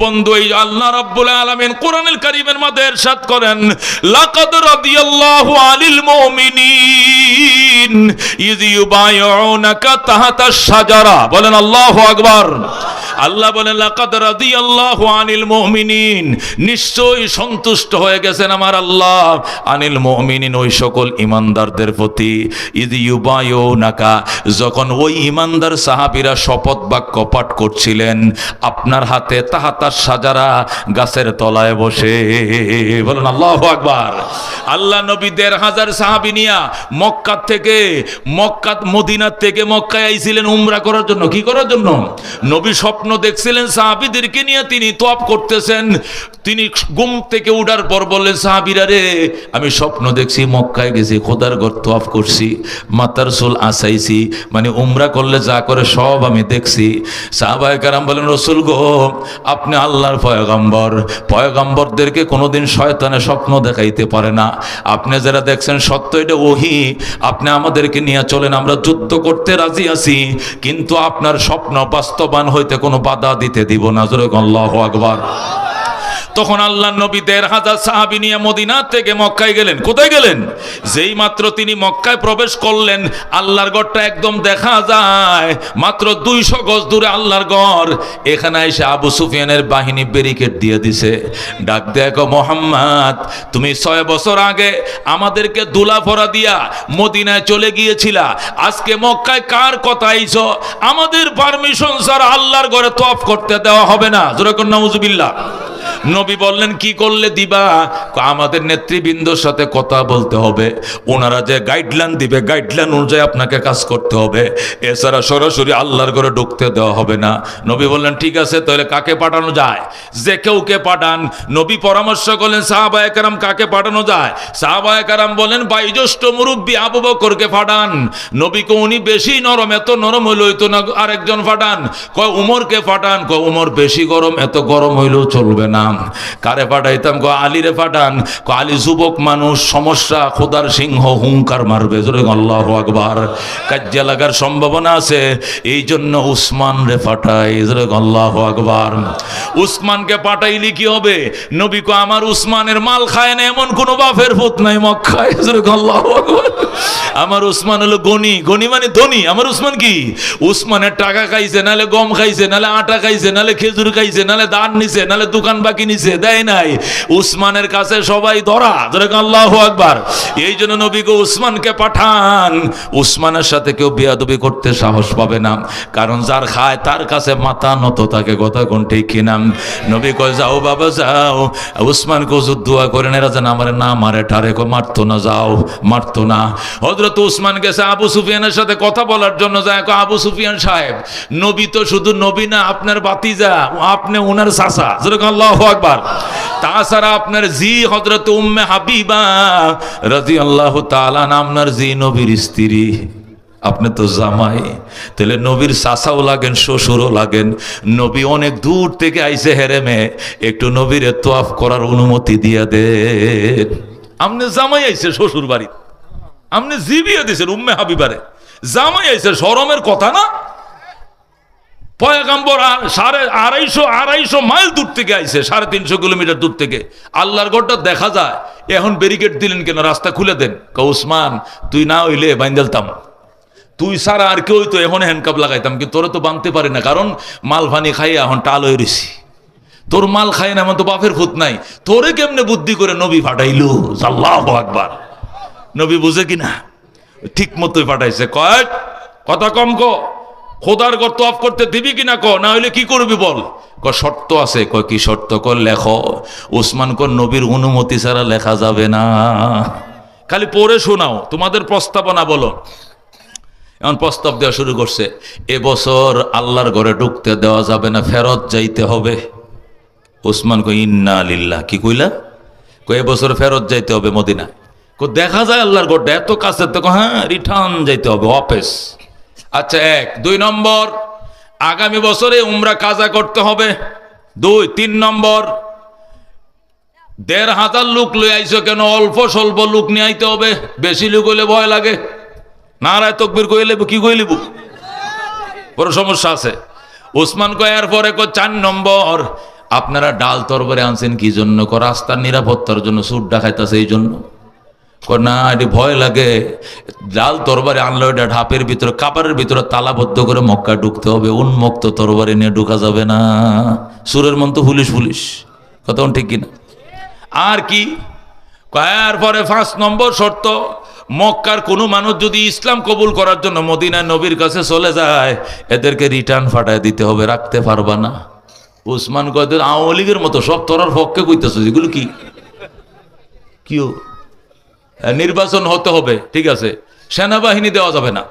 বন্ধু, এই আল্লাহ রাব্বুল আলামিন কোরআনুল কারীমের মধ্যে ইরশাদ করেন, লাকাদ রাদিয়াল্লাহু আনিল মুমিনিন ইয ইউবাইউনাকা তাহতাশ শাজারা। বলেন আল্লাহু আকবার। আল্লাহ বলেন, লাকাদ রাদিয়াল্লাহু আনিল মুমিনিন, নিশ্চয়ই সন্তুষ্ট হয়ে গেছেন আমার আল্লাহ, আনিল মুমিনিন, ওই সকল ঈমানদারদের প্রতি, ইয ইউবাইউনাকা, যখন ওই ঈমানদার সাহাবীরা শপথ বাক্য পাঠ করছিলেন আপনার হাতে, তাহতাশ শাজারা, গাছের তলায় বসে। বলেন আল্লাহু আকবার। আল্লাহ নবী ১৫০০ সাহাবী নিয়া মক্কা থেকে, মদিনার থেকে মক্কায় আইছিলেন উমরা করার জন্য। কি করার জন্য? নবী স্বপ্ন দেখছিলেন সাহাবীদেরকে নিয়ে তিনি তওয়াফ করতেছেন। তিনি ঘুম থেকে উঠার পর বললেন, সাহাবীরা রে, আমি স্বপ্ন দেখছি মক্কায় গেছি, খোদার ঘর তওয়াফ করছি, মাথার চুল আসাইছি, মানে উমরা করলে যা করে সব আমি দেখছি। সাহাবায়ে কেরাম বলেন, রাসূল গো, আপনি আল্লাহর পয়গম্বর, পয়গম্বরদেরকে কোনোদিন শয়তানে স্বপ্ন দেখাইতে পারে না। আপনি যারা দেখছেন সত্য, এটা ওহী, আপনি আমাদেরকে নিয়ে চলেন, আমরা যুদ্ধ করতে রাজি আছি, কিন্তু আপনার স্বপ্ন বাস্তবায়ন হইতে কোনো বাধা দিতে দিব না। জোরে আল্লাহু আকবার। তখন আল্লাহ নবী ১৫০০ সাহাবী নিয়ে মদিনা থেকে মক্কায় গেলেন। কোথায় গেলেন? যেই মাত্র তিনি মক্কায় প্রবেশ করলেন, আল্লাহর ঘরটা একদম দেখা যায়, মাত্র ২০০ গজ দূরে আল্লাহর ঘর। এখানে এসে আবু সুফিয়ানের বাহিনী ব্যারিকেড দিয়ে দিছে। ডাক দেখো, মোহাম্মদ, তুমি ৬ বছর আগে আমাদেরকে দুলা ভরা দিয়া মদিনায় চলে গিয়েছিলা, আজকে মক্কায় কার কথা আইছো? আমাদের পারমিশন ছাড়া আল্লাহর ঘরে তওয়াফ করতে দেওয়া হবে না। জোরে কোন নাউজুবিল্লাহ। নবী বললেন, কি করলে দিবা? আমাদের নেতৃবৃন্দর সাথে কথা বলতে হবে, ওনারা যে গাইডলাইন দিবে গাইডলাইন অনুযায়ী আপনাকে কাজ করতে হবে, এছাড়া সরাসরি আল্লাহর ঘরে ঢুকতে দেওয়া হবে না। নবী বললেন, ঠিক আছে, তাহলে কাকে পাঠানো যায়? যে কেউকে পাঠান। নবী পরামর্শ করলেন, সাহাবায়ে কেরাম কাকে পাঠানো যায়? সাহাবায়ে কেরাম বলেন, বয়োজ্যেষ্ঠ মুরব্বী আবু বকরকে পাঠান। নবীকে উনি বেশি নরম, এত নরম হইল হইতো না, আরেকজন পাঠান। কয় উমরকে পাঠান। কয় উমর বেশি গরম, এত গরম হইলেও চলবে না। কারে পাঠাইতাম? কয় আলীরে পাঠান। কয় আলী যুবক মানুষ, সমস্যা, খোদার সিংহ, হুঙ্কার মারবে। জোরে আল্লাহু আকবার। কাজ্জা লাগার সম্ভাবনা আছে, এই জন্য উসমান রে পাঠাই। জোরে আল্লাহু আকবার। উসমানকে পাঠাইলি কি হবে? নবী কয়, আমার উসমানের মাল খায় না এমন কোন বাপের পুত নাই মক্কায়। জোরে আল্লাহু আকবার। আমার উসমান হলো গনি, গনি মানে ধনী। আমার উসমান কি? উসমানের টাকা খাইছে, নালে গম খাইছে, নালে আটা খাইছে, নালে খেজুর খাইছে, নালে দান নিছে, নালে দোকান বাকি নিছে, দেয় নাই। উসমানের কাছে সবাই ধরা। ধরে আল্লাহু আকবার। এই জন্য নবীকে উসমানকে পাঠান। উসমানের সাথে কেউ বেয়াদবি করতে সাহস পাবে না, কারণ যার খায় তার কাছে মাথা নত থাকে। কথা কোন ঠিক কিনা? নবী কয়, যাও বাবা যাও, উসমান হুজুর দোয়া করেন এরা যেন আমার না মারে টারে। মারতো না, যাও, মারতো না। হযরত উসমান গেছে আবু সুফিয়ানের সাথে কথা বলার জন্য। যায়, আবু সুফিয়ান সাহেব, নবী তো শুধু নবী না, আপনার ভাতিজা, আপনি ওনার চাচা। আল্লাহু আকবার। তাছাড়া আপনার জি হযরত উম্মে হাবিবা রাদিয়াল্লাহু তাআলা আপনার জি নবীর স্ত্রী, আপনি তো জামাই, তাহলে নবীর চাচাও লাগেন, শ্বশুরও লাগেন। নবী অনেক দূর থেকে আইছে হেরেমে, একটু নবীর তওয়াফ করার অনুমতি দিয়ে দেন। আপনি জামাই আইছে শ্বশুর বাড়ি, আপনি জি বিয়ে দিয়েছেন উম্মে হাবিবারে, জামাই আইছে, শরমের কথা না? পয়গম্বর 250 মাইল দূর থেকে আইছে, 350 কিলোমিটার দূর থেকে। আল্লাহর ঘরটা দেখা যায়। এখন ব্যারিকেড দিলেন কেন? রাস্তা খুলে দেন। উসমান, তুই না হইলে বাইন্দালতাম, তুই সারা আর কেউ তো এখন হ্যান্ডকাপ লাগাইতাম, কিন্তু তোরা তো বাঁধতে পারি না, কারণ মাল ফানি খাই এখন টাল হয়ে রয়েছি। তোর মাল খাই না, এমন তো বাপের ফুত নাই। তোরে কেমনে বুদ্ধি করে নবী পাঠাইলো? আল্লাহু আকবার। নবী বুঝে কিনা? ঠিক মতোই পাঠাইছে। কয় কথা কম কো, খোদার ঘর তওয়াফ করতে দিবি কিনা ক, না হইলে কি করবি বল। কয় শর্ত আছে। কয় কি শর্ত? কয় লেখো। উসমান কয় নবীর অনুমতি ছাড়া লেখা যাবে না, খালি পড়ে শোনাও, তোমাদের প্রস্তাবনা বলো। এখন প্রস্তাব দেওয়া শুরু করছে। এবছর আল্লাহর ঘরে ঢুকতে দেওয়া যাবে না, ফেরত যাইতে হবে। উসমান কয় ইন্না লিল্লাহ। কি কইলা? কয় এবছর ফেরত যাইতে হবে মদিনায়। দেখা যায় আল্লাহর ঘরটা এত কাছে, তো হ্যাঁ রিটার্ন যাইতে হবে, ওয়াপেস। আচ্ছা, 1। 2 নম্বর, আগামী বছরে উমরা কাজা করতে হবে। 2। 3 নম্বর, 1500 লোক লই আইছো কেন? অল্প স্বল্প লোক নিয়ে আইতে হবে, বেশি লোক হইলে ভয় লাগে। নারায় তাকবীর কইলে কি কইলিব, বড় সমস্যা আছে। উসমান কয় এরপরে 4 নম্বর, আপনারা ডাল তরবারি আনছেন কি জন্য? রাস্তার নিরাপত্তার জন্য, সুট ডাকাইতেছে এই জন্য। না, এটি ভয় লাগে। ডাল তরবারি আনলো এটা ঢাপের ভিতরে, কাপড়ের ভিতরে তালাবদ্ধ করে মক্কা ঢুকতে হবে। উন্মুক্ত তরবারি নিয়ে ঢুকা যাবে না। সুরের মন তো পুলিশ পুলিশ, কথা ঠিক কিনা? আর কি এরপরে 5 নম্বর শর্ত, মক্কার কোনো মানুষ যদি ইসলাম কবুল করার জন্য মদিনায় নবীর কাছে চলে যায়, এদেরকে রিটার্ন পাঠায় দিতে হবে, রাখতে পারবা না। উসমান কয়েদের আওয়ামী লীগের মতো সব তোরার পক্ষে কইতেছ, এগুলো কি কিও? নির্বাচন হতে হবে, ঠিক আছে, সেনাবাহিনী দেওয়া যাবে না,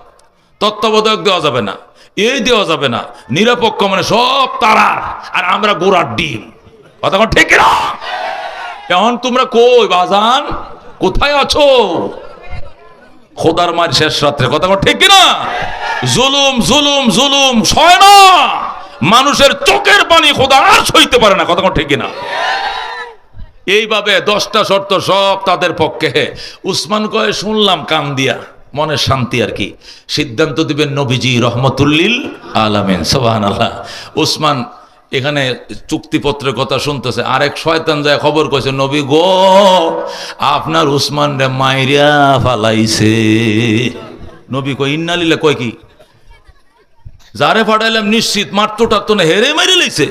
তত্ত্বাবধায়ক দেওয়া যাবে না, এই দেওয়া যাবে না, নিরপেক্ষ মানে সব তারার, আর আমরা গোড়ার ডিম। কথা ঠিক না? এখন তোমরা কই বাজান, কোথায় আছো? খোদার মার শেষ রাত্রে, কথা ঠিক কিনা? জুলুম জুলুম জুলুম সয় না, মানুষের চোখের পানি খোদা আর সইতে পারে না, কথা ঠিক কিনা? এইভাবে 10টা শর্ত সব তাদের পক্ষে। উসমান কয়ে শুনলাম কান দিয়া, মনের শান্তি আর কি। সিদ্ধান্ত দিবেন নবীজি রহমতুল্লিল আলামিন, সুবহানাল্লাহ। উসমান এখানে চুক্তিপত্রের কথা শুনতেছে, আরেক শয়তান যায় খবর কইছে, নবী গো আপনার উসমান রে মাইরিয়া ফালাইছে। নবী কই ইন্না লিল্লাহ, কয় কি? যারে ফাটাইলাম নিশ্চিত মারতো টারতো না, হেরে মাইরে লইছে।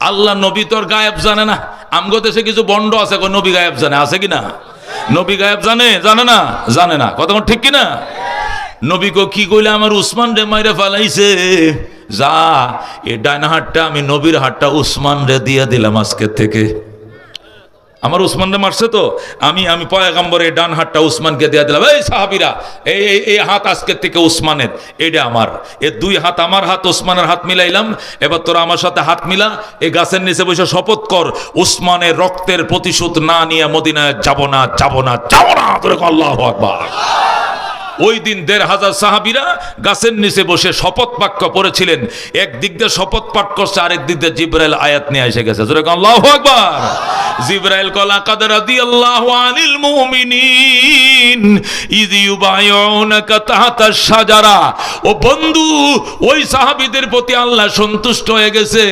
আল্লাহ নবী তোর গায়েব জানে না। আমগো দেশে কিছু বন্ড আছে, নবী গায়েব জানে, আছে কিনা? নবী গায়েব জানে? জানে না, জানে না, কথা ঠিক কিনা? নবী কো কি কইলে আমার উসমান রে মাইরে ফালাইছে, যা এ ডাইন হাতটা আমি নবীর হাতটা উসমান রে দিয়ে দিলাম আজকে থেকে। আমার উসমান রে মারছে তো, আমি পয়গম্বরের ডান হাতটা উসমানকে দিয়ে দিলাম। এই সাহাবীরা, এই হাত আজকের থেকে উসমানের, এটা আমার। এই 2 হাত আমার হাত, উসমানের হাত মিলাইলাম। এবার তোরা আমার সাথে হাত মিলা, এই গাছের নিচে বসে শপথ কর, উসমানের রক্তের প্রতিশোধ না নিয়ে মদিনায় যাব না, যাব না, যাব না। তোরা আল্লাহু আকবার। ওই দিন 1500 সাহাবীরা গাছের নিচে বসে শপথ বাক্য পড়েছিলেন। একদিক দিয়ে শপথ পাঠ করছে, আরেক দিক দিয়ে জিবরাইল আয়াত নিয়ে এসে গেছে। আল্লাহু আকবার। জিবরাইল কলা লাকাদ রাদিয়াল্লাহু আনিল মুমিনিন ইয ইউবাইউনাকা তাহতাশ শাজারা। ও বন্ধু, ওই সাহাবীদের প্রতি আল্লাহ সন্তুষ্ট হয়ে গেছে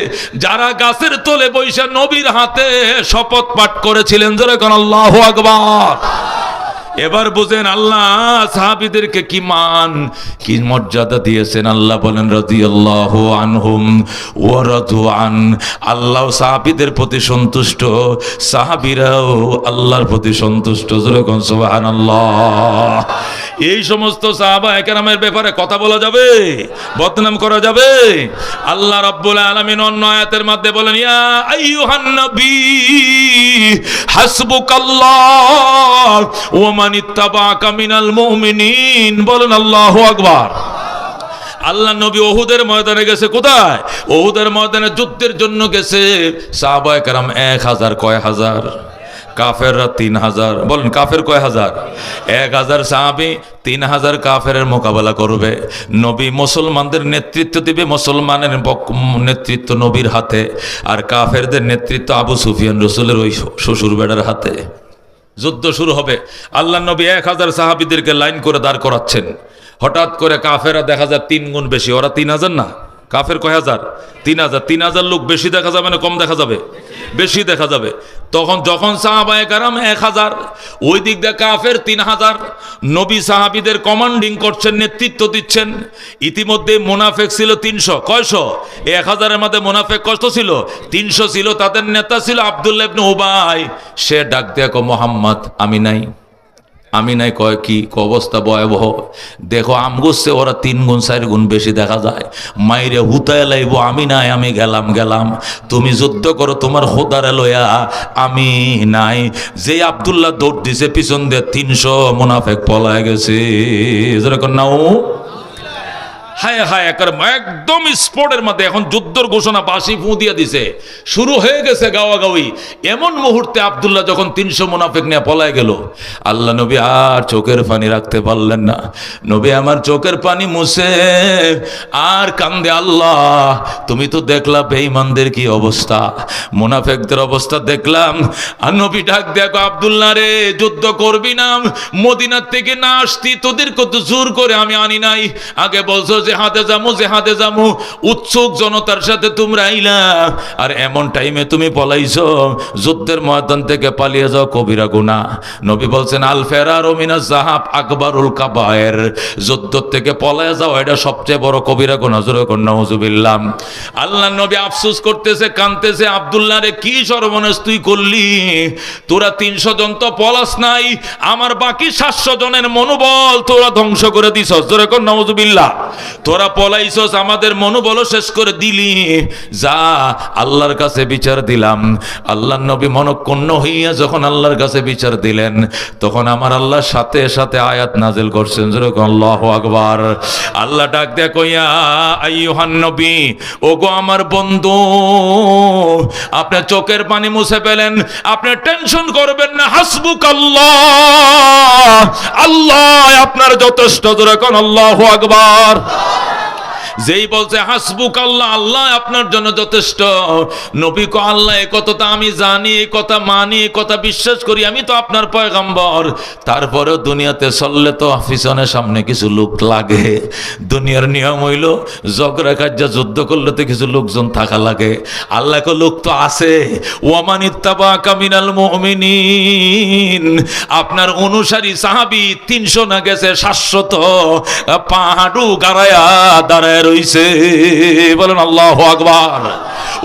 যারা গাছের তলে বসে নবীর হাতে শপথ পাঠ করেছিলেন। যেরকম আল্লাহু আকবার। এবার বুঝেন আল্লাহ সাহাবীদেরকে কি মান, কি মর্যাদা দিয়েছেন। আল্লাহ বলেন রাদিয়াল্লাহু আনহুম ওয়া রাদু আন। আল্লাহ সাহাবীদের প্রতি সন্তুষ্ট, সাহাবীরাও আল্লাহর প্রতি সন্তুষ্ট। যেরকম সুবহানাল্লাহ। এই সমস্ত সাহাবায়ে কেরামের ব্যাপারে কথা বলা যাবে, বদনাম করা যাবে? আল্লাহ রাব্বুল আলামিন অন্য আয়াতের মধ্যে বলেন, ইয়া আইয়ুহান নবী হাসবুকাল্লাহ ওয়া মান ইত্তাবাআকা মিনাল মুমিনিন। বলেন আল্লাহু আকবার। আল্লাহ নবী ওহুদের ময়দানে গেছে। কোথায়? ওহুদের ময়দানে যুদ্ধের জন্য গেছে। সাহাবায়ে কেরাম 1000, কয় হাজার? কাফেররা 3000। বলেন কাফের কয় হাজার? 1000 সাহাবী 3000 কাফেরের মোকাবেলা করবে। নবী মুসলমানদের নেতৃত্ব দিবে, মুসলমানের নেতৃত্ব নবীর হাতে, আর কাফেরদের নেতৃত্ব আবু সুফিয়ান রাসূলের ওই শ্বশুর বেড়ার হাতে। যুদ্ধ শুরু হবে। আল্লাহ নবী 1000 সাহাবীদেরকে লাইন করে দাঁড় করাচ্ছেন। হঠাৎ করে কাফেরা দেখা যায় 3 গুণ বেশি। ওরা 3000 না, কাফের কয় হাজার? 3000। 3000 লোক বেশি দেখা যাবে না কম দেখা যাবে? বেশি দেখা যাবে। যখন সাহাবায়ে কেরাম 1000, ওই দিক দিয়ে কাফের 3000। নবী সাহাবীদের কমান্ডিং করছেন, নেতৃত্ব দিচ্ছেন। ইতিমধ্যে মুনাফিক ছিল 300। কয়শো? 1000-এর মধ্যে মুনাফিক কত ছিল? 300 ছিল। তাদের নেতা ছিল আব্দুল্লাহ ইবনে উবাই। সে ডাক দিয়ে কয়, মোহাম্মদ আমি নাই। আমি নাই কয় কি অবস্থা ভয়াবহ। দেখো আমগুচ্ছে ওরা 3 গুণ 4 গুণ বেশি দেখা যায়। মাইরে হুতায় লাইব, আমি নাই, আমি গেলাম। তুমি যুদ্ধ করো তোমার খোদারে লইয়া, আমি নাই। যে আব্দুল্লাহ দৌড় দিছে পিছন দিয়ে 300 মুনাফিক পলায় গেছে। যেরকম নাও হায় হায় একদম স্পোর্টের মধ্যে এখন যুদ্ধের ঘোষণা বাঁশি ফু দিয়ে দিছে, শুরু হয়ে গেছে গাওয়াগাওয়ি। এমন মুহূর্তে আব্দুল্লাহ যখন 300 মুনাফিক নিয়ে পলায় গেল, আল্লাহ নবী আর চোখের পানি রাখতে পারলেন না। নবী আমার চোখের পানি মুছে আর কান্দে, আল্লাহ তুমি তো দেখলা বেঈমানদের কি অবস্থা, মুনাফিকদের অবস্থা দেখলাম। আর নবী ডাক দেখো, আব্দুল্লাহ রে যুদ্ধ করবি না, মদিনার থেকে না আসতি তোদের কত জোর করে আমি আনি নাই। আগে বলছো জেহাদে যামু উৎসুক জনতার সাথে তোমরা আইলা, আর এমন টাইমে তুমি পলাইছো, যুদ্ধের ময়দান থেকে পালিয়ে যাও কবিরা গুনাহ। নবী বলছেন আল ফেরারু মিনাজ যাহাব আকবারুল কাবায়ের, যুদ্ধ থেকে পলায়ে যাও এটা সবচেয়ে বড় কবিরা গুনাহ। জোরে কোন নাউজুবিল্লাহ। আল্লাহর নবী আফসোস করতেছে, কাঁদতেছে, আব্দুল্লাহ রে কি সর্বনাশ তুই করলি, তোরা 300 জন তো পলাস নাই, আমার বাকি 700 জনের মনোবল তোরা ধ্বংস করে দিছস। জোরে কোন নাউজুবিল্লাহ। তোরা পলাইছস, আমাদের মনোবল শেষ করে দিলি, যা আল্লাহর কাছে বিচার দিলাম। আল্লাহর নবী মনক্ষুণ্ণ হইয়া যখন আল্লাহর কাছে বিচার দিলেন, তখন আমার আল্লাহ সাথে সাথে আয়াত নাজিল করছেন। জোরে কোন আল্লাহু আকবার। আল্লাহ ডাক দেয়া কইয়া আইয়ুহান নবী, ওগো আমার বন্ধু, আপনি চোখের পানি মুছে ফেলেন, আপনি টেনশন করবেন না, হাসবুকাল্লাহ, আল্লাহ আপনার যথেষ্ট। জোরে কোন আল্লাহু আকবার। যেই বলছে হাসবুক আল্লাহ, আল্লাহ আপনার জন্য যথেষ্ট, নবী কো আল্লাহ এই কথা আমি জানি, এই কথা মানি, এই কথা বিশ্বাস করি, আমি তো আপনার পয়গম্বর। তারপরেও দুনিয়াতে চললে তো পিছনের সামনে কিছু লোক লাগে। দুনিয়ার নিয়ম হইল ঝগড়া কাজ্জা যুদ্ধ করলে তো কিছু লোকজন থাকা লাগে। আল্লাহ কো লোক তো আছে, ওয়ামান ইত্তাবাকা মিনাল মুমিনিন, আপনার অনুসারী সাহাবী 300 না গেছে 700 পাহাড়ু গাড়ায়া দাঁড়ায় রইছে। বলেন আল্লাহু আকবার।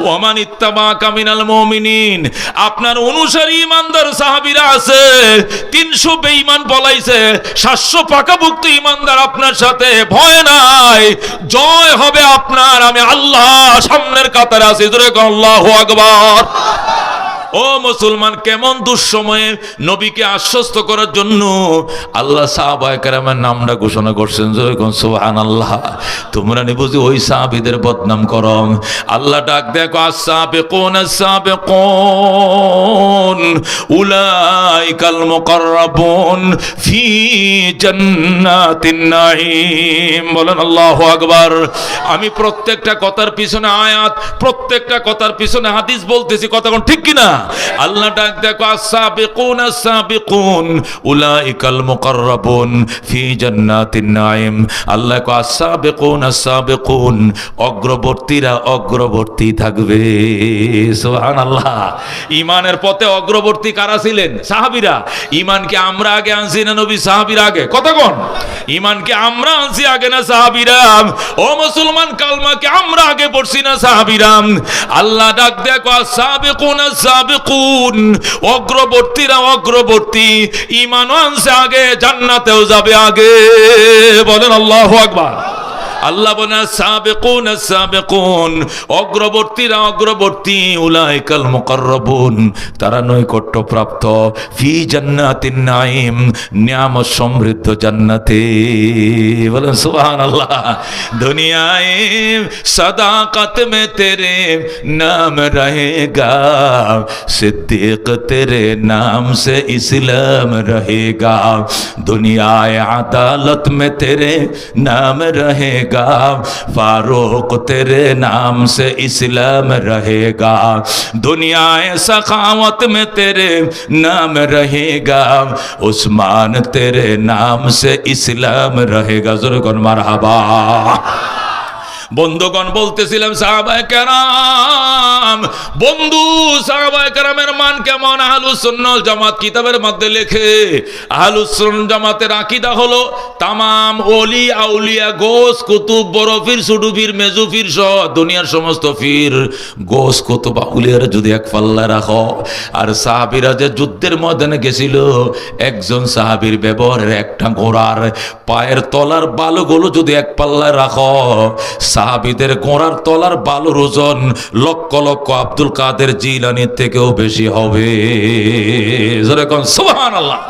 ওয়ামান ইত্তাবাকা মিনাল মুমিনিন, আপনার অনুসারী ইমানদার সাহাবীরা আছে, 300 বেঈমান পলাইছে, 700 পাকাভুক্ত ইমানদার আপনার সাথে, ভয় নাই, জয় হবে আপনার, আমি আল্লাহ সামনের কাতারে আছি। জোরে বলো আল্লাহু আকবার। ও মুসলমান, কেমন দুঃসময়ে নবীকে আশ্বস্ত করার জন্য আল্লাহ সাহাবায়ে কেরামের নামটা ঘোষণা করছেন। সুবহানাল্লাহ। তোমরা নি বুঝি ওই সাহাবীদের বদনাম করো। আল্লাহ ডাক দেখো, আস-সাবিকুন আস-সাবিকুন উলাইকাল মুকাররাবুন ফি জান্নাতিন নাঈম। বলেন আল্লাহু আকবার। আমি প্রত্যেকটা কথার পিছনে আয়াত, প্রত্যেকটা কথার পিছনে হাদিস বলতেছি, কথা কোন ঠিক কিনা? আল্লাহ ডাক দেখো, আস-সাবিকুন আস-সাবিকুন উলাইকাল মুকাররাবুন ফি জান্নাতিন নাঈম। আল্লাহ কো আস-সাবিকুন আস-সাবিকুন, অগ্রবর্তীরা অগ্রবর্তী থাকবে। সুবহানাল্লাহ। ঈমানের পথে অগ্রবর্তী কারা ছিলেন? সাহাবীরা। ঈমানকে আমরা আগে আনছি না নবী সাহাবীরা আগে? কথা কোন? ঈমানকে আমরা আনছি আগে না সাহাবীরা? ও মুসলমান, কালমাকে আমরা আগে পড়ছি না সাহাবীরা? আল্লাহ ডাক দেখো, আস-সাবিকুন আস-সাবিকুন, অগ্রবর্তীরা অগ্রবর্তী, ঈমানও আনছে আগে, জান্নাতেও যাবে আগে। বলেন আল্লাহু আকবার। আল্লাহ বলেন সাবিকুন সাবিকুন, অগ্রবর্তীরা অগ্রবর্তী, উলাইকাল মুকাররাবুন, তারা নৈকট্য প্রাপ্ত, ফি জান্নাতিন নাঈম, নিয়ামত সমৃদ্ধ জান্নাতে। বলেন সুবহানাল্লাহ। দুনিয়ায়ে সদাকত মে তেরে নাম रहेगा, सिद्दीक तेरे नाम से इस्लाम रहेगा, दुनियाए अदालत में तेरे नाम रहेगा, फारूक तेरे नाम से इस्लाम रहेगा, दुनियाए सखावत में तेरे नाम रहेगा, उस्मान तेरे नाम से इस्लाम रहेगा। ज़रूर कौन मरहबा। বন্ধুগণ, বলতেছিলাম সাহাবায়ে কেরাম, বন্ধু সাহাবায়ে কেরামের মান কেমন? আহলুস সুন্নাহ ওয়াল জামাত কিতাবের মধ্যে লেখে, আহলুস সুন্নাহ জামাতের আকীদা হলো তামাম ওলি আউলিয়া, গোস কুতুব, বড় পীর, ছোট পীর, মেজু পীর সহ দুনিয়ার সমস্ত পীর, গোস কুতুব আউলিয়ার যদি এক পাল্লা রাখো, আর সাহাবীরা যে যুদ্ধের ময়দানে গেছিল, একজন সাহাবীর ব্যবহারের একটা ঘোড়ার পায়ের তলার বালুগুলো যদি এক পাল্লায় রাখো, সাহাবীদের গোড়ার তলার বালুর ওজন লক্ষ লক্ষ আব্দুল কাদের জিলানীর থেকেও বেশি হবে। জোরে কোন সুবহানাল্লাহ।